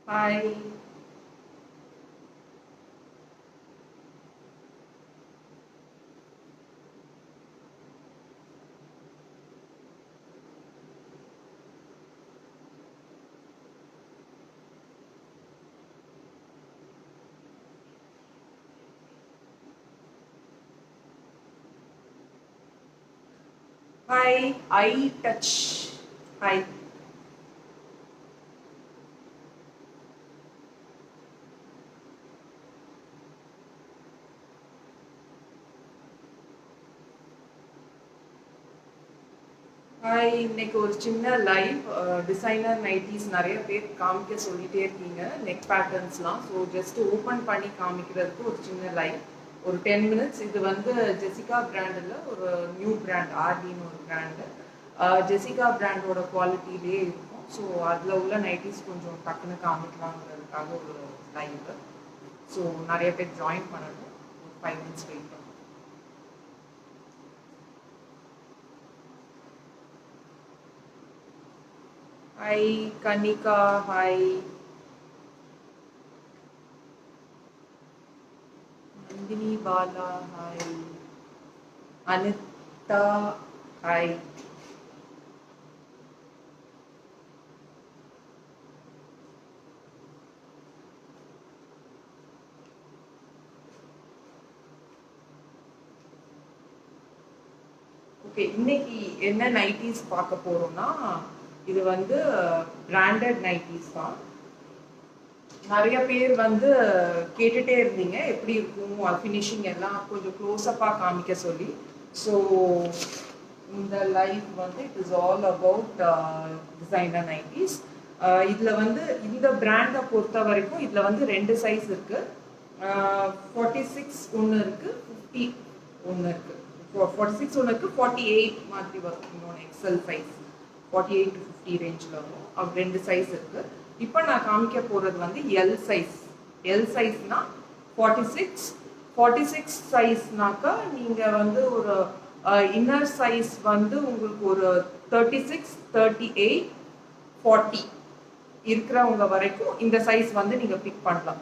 Hi. Hi. I touch. Hi. Hi, இன்னைக்கு ஒரு சின்ன லைவ் டிசைனர் நைட்டிஸ் நிறைய பேர் காமிக்க சொல்லிட்டே இருக்கீங்க நெக் பேட்டர்ன்ஸ்லாம். ஸோ ஜஸ்ட் ஓப்பன் பண்ணி காமிக்கிறதுக்கு ஒரு சின்ன லைவ், ஒரு 10 மினிட்ஸ். இது வந்து ஜெசிகா பிராண்டில் ஒரு நியூ பிராண்ட், ஆர்டின்னு ஒரு பிராண்டு. ஜெசிகா பிராண்டோட குவாலிட்டிலே இருக்கும். ஸோ அதில் உள்ள நைட்டிஸ் கொஞ்சம் டக்குன்னு காமிக்கலாங்கிறதுக்காக ஒரு லைவ். ஸோ நிறைய பேர் ஜாயின் பண்ணணும். ஒரு 5 மினிட்ஸ் வெயிட் பண்ணும். Hi Kanika. Hi Nandini Bala. Hi Anitha. Hi. Okay, இன்னைக்கு என்ன நைட்டிஸ் பார்க்க போறோம்னா, இது வந்து பிராண்டட் நைட்டிஸ் தான். நிறைய பேர் வந்து கேட்டுட்டே இருந்தீங்க எப்படி இருக்கும் ஃபினிஷிங் எல்லாம் கொஞ்சம் க்ளோஸ்அப்பாக காமிக்க சொல்லி. ஸோ இந்த லைவ் வந்து it is all about designer nighties. இதில் வந்து இந்த பிராண்டை பொறுத்த வரைக்கும் இதில் வந்து 2 சைஸ் இருக்கு. 46 ஒன்று இருக்கு, 50 ஒன்று இருக்கு. 46 ஒன்று இருக்கு, 48 மாதிரி வரும் இன்னொன்று எக்ஸல் சைஸ். 48 to 50 ரேஞ்சில் வரும். அப்படி 2 சைஸ் இருக்கு. இப்போ நான் காமிக்க போகிறது வந்து எல் சைஸ். எல் சைஸ்னா 46. 46 சைஸ்னாக்கா நீங்கள் வந்து ஒரு இன்னர் சைஸ் வந்து உங்களுக்கு ஒரு 36, 38, 40 இருக்கிறவங்க வரைக்கும் இந்த சைஸ் வந்து நீங்கள் பிக் பண்ணலாம்.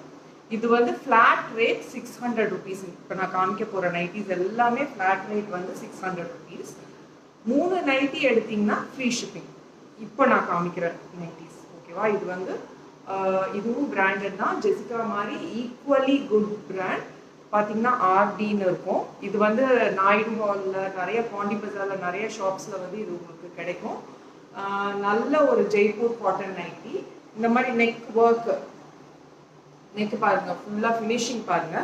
இது வந்து ஃப்ளாட் ரேட் 600 ருபீஸ். இப்போ நான் காமிக்க போகிற நைட்டிஸ் எல்லாமே ஃப்ளாட் ரேட் வந்து 600 ருபீஸ். 3 நைட்டி எடுத்தீங்கன்னா ஃப்ரீ ஷிப்பிங். இப்போ நான் காமிக்கிற நைட்டிஸ் ஓகேவா. இது வந்து இதுவும் பிராண்டட் தான், ஜெசிகா மாதிரி ஈக்குவலி குட் பிராண்ட். பார்த்தீங்கன்னா ஆர்டின்னு இருக்கும். இது வந்து நாயுடு ஹாலில், நிறைய பாண்டி பஜாரில், நிறைய ஷாப்ஸில் வந்து இது உங்களுக்கு கிடைக்கும். நல்ல ஒரு ஜெய்ப்பூர் காட்டன் நைட்டி. இந்த மாதிரி நெக் ஒர்க், நெக் பாருங்க, ஃபுல்லாக ஃபினிஷிங் பாருங்க.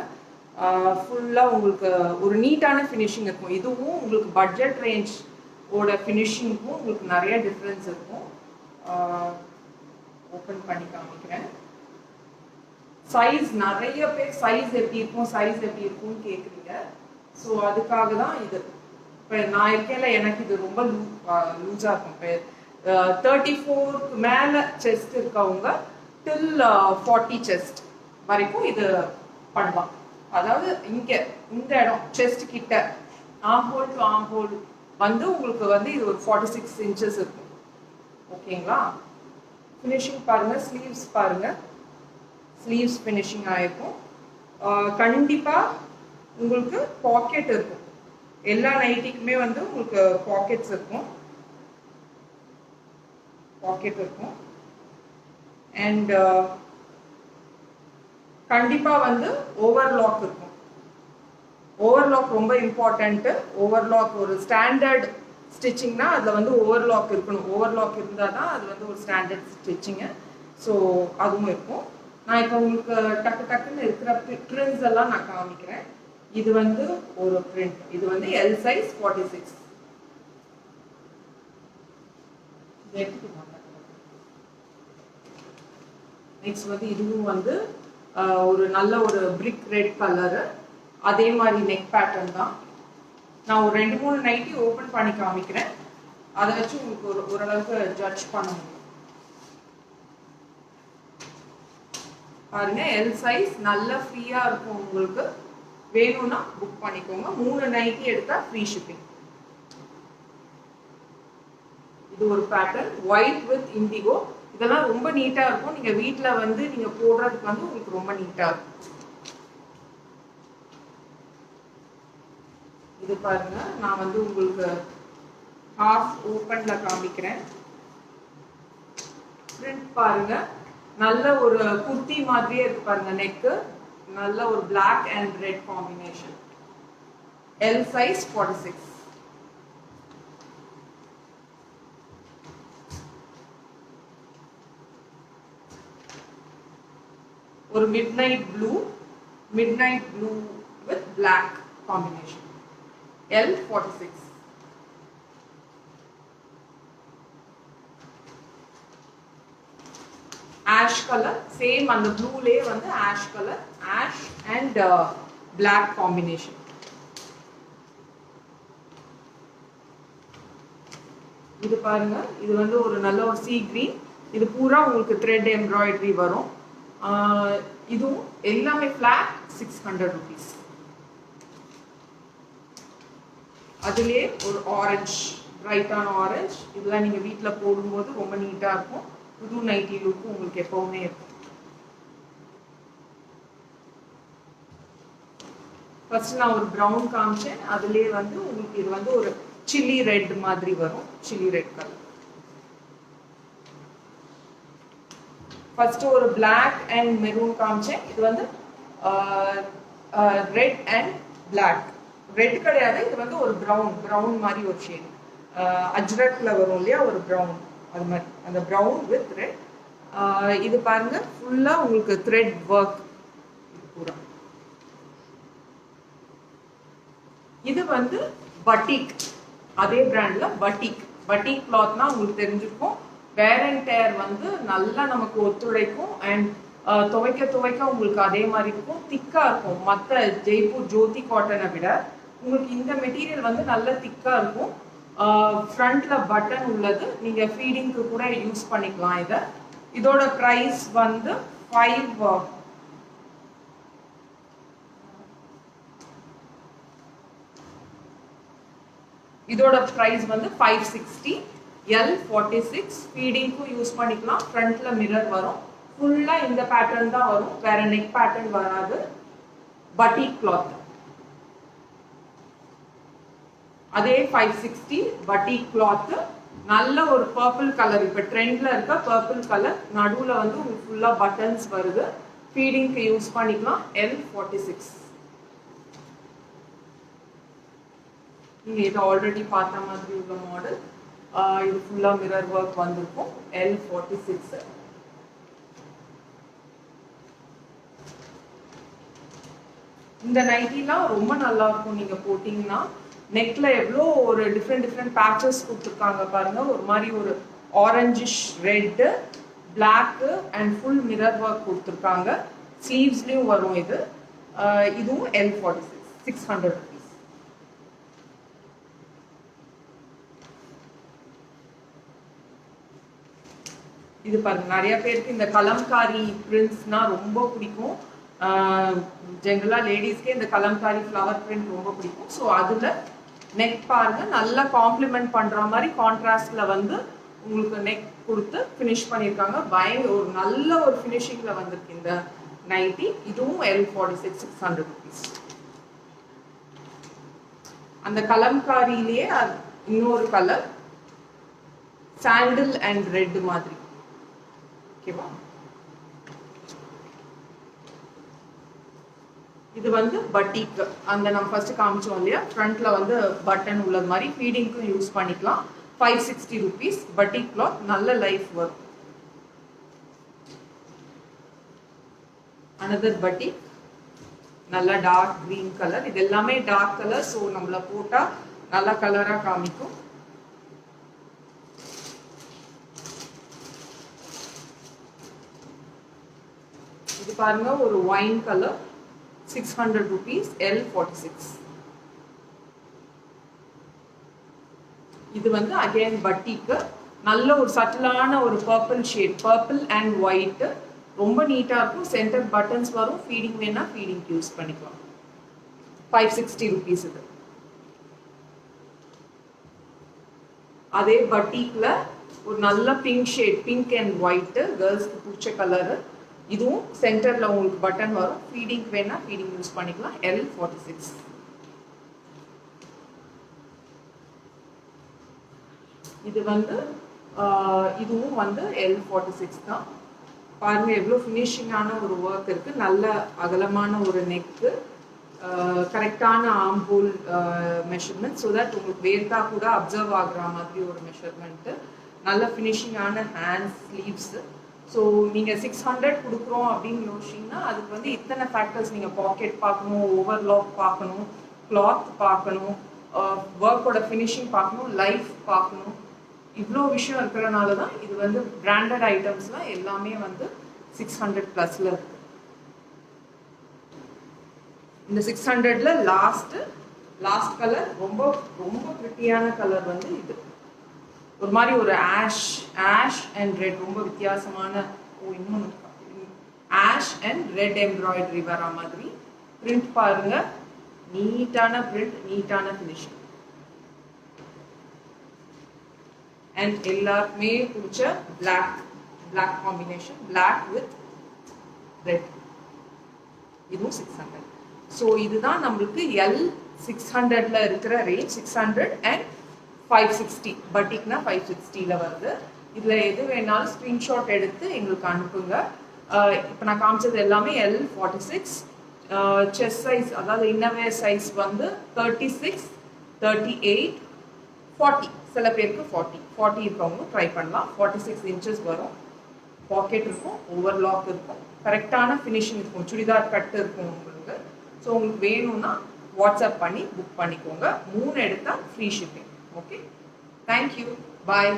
ஃபுல்லாக உங்களுக்கு ஒரு நீட்டான ஃபினிஷிங் இருக்கும். இதுவும் உங்களுக்கு பட்ஜெட் ரேஞ்ச் ஓட ஃபினிஷிங்க்கும் உங்களுக்கு நிறைய டிஃப்ரென்ஸ் இருக்கும். ஓப்பன் பண்ணி காமிக்கிறேன். சைஸ் நிறைய பேர் சைஸ் எப்படி இருக்கும், சைஸ் எப்படி இருக்கும்னு கேட்குறீங்க. ஸோ அதுக்காக தான் இது. இப்போ நான் இருக்கேன்ல, எனக்கு இது ரொம்ப லூஸாக இருக்கும். இப்போ 34க்கு மேலே செஸ்ட் இருக்கவங்க டில் 40 செஸ்ட் வரைக்கும் இது பண்ணலாம். அதாவது இங்கே இந்த இடம் செஸ்ட் கிட்ட ஆம்ஹோல் டு ஆம்ஹோல் வந்து உங்களுக்கு வந்து இது ஒரு 46 இன்ச்சஸ் இருக்கும். ஓகேங்களா. ஃபினிஷிங் பாருங்க, ஸ்லீவ்ஸ் பாருங்க, ஸ்லீவ்ஸ் ஃபினிஷிங் ஆயிருக்கும். கண்டிப்பாக உங்களுக்கு பாக்கெட் இருக்கும். எல்லா நைட்டிக்குமே வந்து உங்களுக்கு பாக்கெட்ஸ் இருக்கும், பாக்கெட் இருக்கும். அண்ட் கண்டிப்பாக வந்து ஓவர்லாக் இருக்கும். ஓவர்லாக் ரொம்ப இம்பார்ட்டன்ட்டு. ஓவர்லாக் ஒரு ஸ்டாண்டர்ட் ஸ்டிச்சிங்னா அதில் வந்து ஓவர்லாக் இருக்கணும். ஓவர்லாக் இருந்தால் தான் அது வந்து ஒரு ஸ்டாண்டர்ட் ஸ்டிச்சிங்கு. ஸோ அதுவும் இருக்கும். நான் இப்போ உங்களுக்கு டக்கு டக்குன்னு இருக்கிற ப்ரிண்ட்ஸ் எல்லாம் நான் காமிக்கிறேன். இது வந்து ஒரு பிரிண்ட். இது வந்து எல் சைஸ் 46. நெக்ஸ்ட் வந்து இதுவும் வந்து ஒரு நல்ல ஒரு பிரிக் ரெட் கலரு. அதே மாதிரி நெக் பேட்டர்ன் தான். நான் ஒரு 2-3 நைட்டி ஓப்பன் பண்ணி காமிக்கிறேன். அதை வச்சு உங்களுக்கு ஓரளவுக்கு ஜட்ஜ் பண்ண முடியும். பாருங்க, எல் சைஸ் நல்ல ஃப்ரீயா இருக்கும். உங்களுக்கு வேணும்னா புக் பண்ணிக்கோங்க. 3 நைட்டி எடுத்தா ஃப்ரீ ஷிப்பிங். இது ஒரு பேட்டர்ன் ஒயிட் வித் இண்டிகோ. இதெல்லாம் ரொம்ப நீட்டா இருக்கும். நீங்க வீட்ல வந்து நீங்க போடுறதுக்கு வந்து உங்களுக்கு ரொம்ப நீட்டா இருக்கும். இது பாருங்க, நான் வந்து உங்களுக்கு ஹாஃப் ஓப்பன்ல காமிக்கிறேன். பிரிண்ட் பாருங்க, நல்ல ஒரு குர்த்தி மாதிரியே இருக்கு பாருங்க. நெக்கு நல்ல ஒரு black and red combination. L size 46. ஒரு midnight blue with black combination. L46. Ash color, same and the blue lay வந்து ash color, ash and black combination. இது பாருங்க, இது வந்து ஒரு நல்ல ஒரு sea green. இது பூரா உங்களுக்கு thread embroidery வரும். இதுவும் எல்லாமே flat 600 rupees. அதுலயே ஒரு ஆரஞ்சு, பிரைட்டான ஆரஞ்சு, இதெல்லாம் நீங்க வீட்ல போடும்போது ரொம்ப நீட்டா இருக்கும். புது நைட்டி லுக் உங்களுக்கு எப்பவுமே இருக்கும். ஃபர்ஸ்ட் நான் ஒரு ப்ரௌன் காமிச்சேன், அதுலயே வந்து உங்களுக்கு இது வந்து ஒரு சில்லி ரெட் மாதிரி வரும். Chilli red colour. ஃபர்ஸ்ட் ஒரு பிளாக் அண்ட் மெரூன் காமிச்சேன். இது வந்து ரெட் அண்ட் பிளாக். ரெட் கிடையாது, இது வந்து ஒரு ப்ரௌன் மாதிரி ஒரு ஷேட். அஜ்ரக்ல வரும் இல்லையா ஒரு ப்ரௌன், அது மாதிரி அந்த ப்ரௌன் வித் ரெட். இது பாருங்க, ஃபுல்லா உங்களுக்கு த்ரெட் ஒர்க் பூரா. இது வந்து பட்டிக், அதே பிராண்ட்ல பட்டிக் கிளாத்னா உங்களுக்கு தெரிஞ்சிருக்கும். வேர் அண்ட் டேர் வந்து நல்லா நமக்கு ஒத்துழைக்கும். அண்ட் துவைக்க உங்களுக்கு அதே மாதிரி இருக்கும், திக்கா இருக்கும். மற்ற ஜெய்ப்பூர் ஜோதி காட்டனை விட உங்களுக்கு இந்த மெட்டீரியல் வந்து நல்ல திக்கா இருக்கும். ஃப்ரண்ட்ல பட்டன் உள்ளது, நீங்க ஃபீடிங்க்கு கூட யூஸ் பண்ணிக்கலாம். இதோட பிரைஸ் வந்து 5 இதோட பிரைஸ் வந்து 560. L46. ஃபீடிங்க்கும் யூஸ் பண்ணிக்கலாம். ஃப்ரண்ட்ல மிரர் வரும். ஃபுல்லா இந்த பேட்டர்ன் தான் வரும், வேற நெக் பேட்டர்ன் வராது. பட்டிக் கிளாத். அதே 560 பட்டிக் கிளாத். நல்ல ஒரு பர்பிள் கலர், இப்ப ட்ரெண்ட்ல இருக்க பர்பிள் கலர். நடுவுல வந்து உங்களுக்கு ஃபுல்லா பட்டன்ஸ் வருது. ஃபீடிங்க்கு யூஸ் பண்ணிக்கலாம். L46. நீங்க இது ஆல்ரெடி பார்த்த மாதிரி உள்ள மாடல். இது ஃபுல்லா மிரர் ஒர்க் வந்திருக்கும். L46. இந்த நைட்டிலாம் ரொம்ப நல்லா இருக்கும் நீங்க போட்டீங்கன்னா. நெக்ல எவ்வளோ ஒரு டிஃப்ரெண்ட் பேச்சஸ் கொடுத்துருக்காங்க பாருங்க. ஒரு மாதிரி ஒரு orangish red, black and full mirror work கொடுத்துருக்காங்க. ஸ்லீவ்ஸ்லயும் வரும் இது. இதுவும் L46. 600 rupees. இது பாருங்க, நிறைய பேருக்கு இந்த கலம்காரி பிரிண்ட்ஸ்னா ரொம்ப பிடிக்கும். ஜென்ரலா லேடிஸ்க்கே இந்த கலம்காரி ஃப்ளவர் பிரிண்ட் ரொம்ப பிடிக்கும். ஸோ அதுல நெக் பாருங்க, நல்லா காம்ப்ளிமெண்ட் பண்ற மாதிரி கான்ட்ராஸ்ட்ல வந்து உங்களுக்கு நெக் கொடுத்து ஃபினிஷ் பண்ணியிருக்காங்க. பயங்கர ஒரு நல்ல ஒரு ஃபினிஷிங்ல வந்திருக்கு இந்த நைட்டி. இதுவும் L46. 600 rupees. அந்த கலம்காரியிலேயே இன்னொரு கலர், சாண்டில் அண்ட் ரெட் மாதிரி. ஓகேவா? இது வந்து பட்டிக். அந்த நம்ம ஃபர்ஸ்ட் காமிச்சோம் இல்லையா, ஃப்ரண்ட்ல வந்து பட்டன் உள்ள மாதிரி. ஃபீடிங்க்கும் யூஸ் பண்ணிக்கலாம். 560 rupees. பட்டிக் கிளாத், நல்ல லைஃப் வரும். அனதர் பட்டிக், நல்ல டார்க் கிரீன் கலர். இது எல்லாமே டார்க் கலர், ஸோ நம்மள போட்டா நல்ல கலரா காமிக்கும். இது பாருங்க, ஒரு ஒயின் கலர். 600 rupees. L46. இது வந்து அகைன் பட்டிக். நல்ல ஒரு சட்டிலான ஒரு purple shade, purple and white. ரொம்ப நீட்டா இருக்கும். சென்டர் பட்டன்ஸ் வரும். ஃபீடிங் வேணா ஃபீடிங் யூஸ் பண்ணிக்கலாம். 560 rupees இது. அதே பட்டிக்ல ஒரு நல்ல pink shade, pink and white, கேர்ள்ஸ்க்கு பிடிச்ச கலரு. இதுவும் சென்டரில் உங்களுக்கு பட்டன் வரும். ஃபீடிங் வேணால் ஃபீடிங் யூஸ் பண்ணிக்கலாம். L46. இது வந்து இதுவும் வந்து L46 தான். பாருங்க எவ்வளோ ஃபினிஷிங்கான ஒரு ஒர்க் இருக்குது. நல்ல அகலமான ஒரு நெக்கு, கரெக்டான ஆம்போல் மெஷர்மெண்ட், ஸோ தட் உங்களுக்கு வேர்த்தா கூட அப்சர்வ் ஆகுற மாதிரி ஒரு மெஷர்மெண்ட்டு. நல்ல ஃபினிஷிங்கான ஹேண்ட்ஸ், ஸ்லீவ்ஸு. ஸோ நீங்கள் 600 கொடுக்குறோம் அப்படின்னு யோசிச்சிங்கன்னா அதுக்கு வந்து இத்தனை ஃபேக்டர்ஸ், நீங்கள் பாக்கெட் பார்க்கணும், ஓவர்லாக் பார்க்கணும், கிளாத் பார்க்கணும், ஒர்க்கோட ஃபினிஷிங் பார்க்கணும், லைஃப் பார்க்கணும். இவ்வளோ விஷயம் இருக்கிறனால தான் இது வந்து பிராண்டட் ஐட்டம்ஸ்லாம் எல்லாமே வந்து 600+ இருக்கு. இந்த 600ல லாஸ்ட் கலர் ரொம்ப ரொம்ப பிரிட்டியான கலர் வந்து இது. ஒரு மாதிரி ஒரு ஆஷ் அண்ட் ரெட், ரொம்ப வித்தியாசமான, இன்னொன்று ஆஷ் அண்ட் ரெட் எம்ப்ராய்டரி வர மாதிரி பிரிண்ட் பாருங்க. நீட்டான பிரிண்ட், நீட்டான ஃபினிஷிங். அண்ட் எல்லாருக்குமே பிடிச்ச black combination, black with red. இதுவும் 600. ஸோ இதுதான் நம்மளுக்கு L600ல இருக்கிற ரேஞ்ச். 600 and 560. பட்டிக்னா 560ல வருது. இதில் எது வேணாலும் ஸ்க்ரீன்ஷாட் எடுத்து எங்களுக்கு அனுப்புங்க. இப்போ நான் காமிச்சது எல்லாமே L46. செஸ்ட் சைஸ், அதாவது இன்னர்வேர் சைஸ் வந்து 36, 38, 40. சில பேருக்கு 40 இருக்கவங்க ட்ரை பண்ணலாம். 46 inches வரும். பாக்கெட் இருக்கும், ஓவர்லாக் இருக்கும், கரெக்டான ஃபினிஷிங் இருக்கும், சுடிதார் கட்டு இருக்கும் உங்களுக்கு. ஸோ உங்களுக்கு வேணும்னா வாட்ஸ்அப் பண்ணி புக் பண்ணிக்கோங்க. 3 எடுத்தால் ஃப்ரீ ஷிப்பிங். ஓகே, தேங்க்யூ, பாய்.